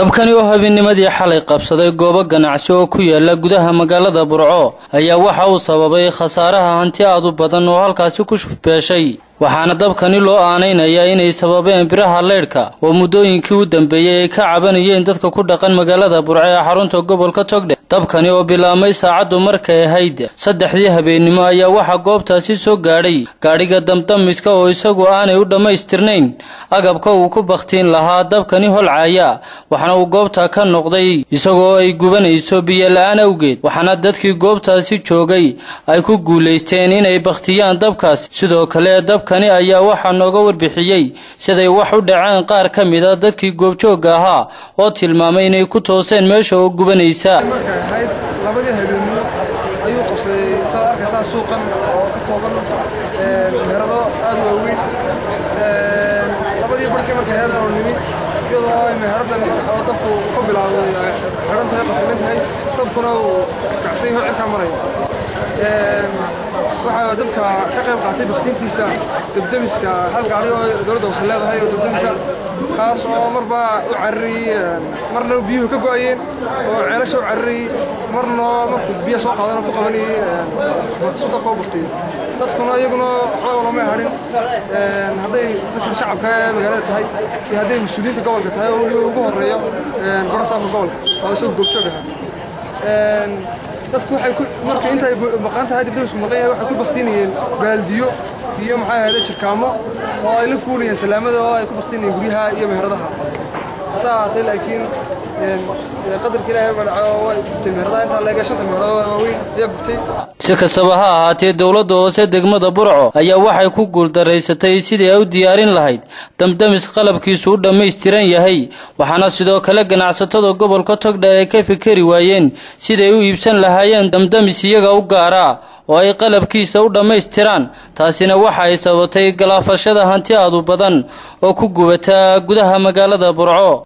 dabkani oo habeennimadii xalay qabsaday goobo ganacsi oo ku yaala gudaha magaalada Burco ayaa waxa uu sababay khasaaraha hanti aad u badan oo halkaasi ku shubbeeshay waxaana dabkani loo aaneynaya inay sababeen biraha leedhka oo muddooyinkii u dambeeyay ay ka cabanayeen dadka ku dhaqan magaalada Burco ee xarunta gobolka Togdhe dabkani oo bilaamay saacadu markay ahayd 3 habeenimo ayaa waxa goobtaasi soo gaadhay gaariga damdamiska oo isagu aanay u dhameystirnayn agabka uu ku baqtiin lahaa dabkani holcaaya waxana uu goobta ka noqday isagoo ay gubanayso biyo la'aan awgeed waxana dadkii goobtaasi joogay ay ku guuleysteen inay baqtiyaan dabkaas sidoo kale dabkani ayaa waxa nooga warbixiyay siday wax u dhaceen qaar ka mid ah dadkii goobjooga ahaa oo tilmaamay inay ku tooseen meesha oo gubanaysa labadii habeenimo ayuu qabsaday arkaysaa suuqan oo ka kooban meherado aad u weyn labadii barkii markay heerna oo nimi iyadoo ay meheradan oo dabku ku bilaabay xiran tahay qafilan tahay dabkuna uu kacsay cirka maray waxa dabka ka qayb qaatay baqtiintiisa dabdamiska hal gaari oo dawladda hoose leedahay oo dabdamisa kaas oo marba u carriyay marna biyuhu ka go'ayeen oo ceelasha u carriyay marna markuu biyo soo qaadana ku qabanay suuqa ka baqtay dadkuna iyaguna waxba lama harin haday dadka shacabka magaalada tahay iyo haday mas'uuliyiinta gobolka tahay oo ugu horeeyo barasaafka gobolka oo soo goobjooga dadku waxay marka inta ay maqan tahay dibdamisku maqan yahay waxa ku baqtinayeen baaldiyo iyo maxay ahayd jirkaamo oo ay la fuulayeen salaamada oo ay ku baqtinayeen guryaha iyo meheradaha saacad laakiin qadarka Ilaahay baa way meheradaha inta laga shanta meheradaha weyn iyo gubtay si kastaba ha ahaatee dawladda hoose degmada Burco ayaa waxay ku guuldareysatay sidii ay u diyaarin lahayd damdamis qalabkiisu u dhameystiran yahay waxaana sidoo kale ganacsatada gobolka Togdhe ay ka fikiri waayeen sidii ay u iibsan lahaayeen damdamis iyaga u gaara oo ay qalabkiisa u dhameystiraan taasina waxa ay sababtay galaafashada hanti aad u badan oo ku gubata gudaha magaalada Burco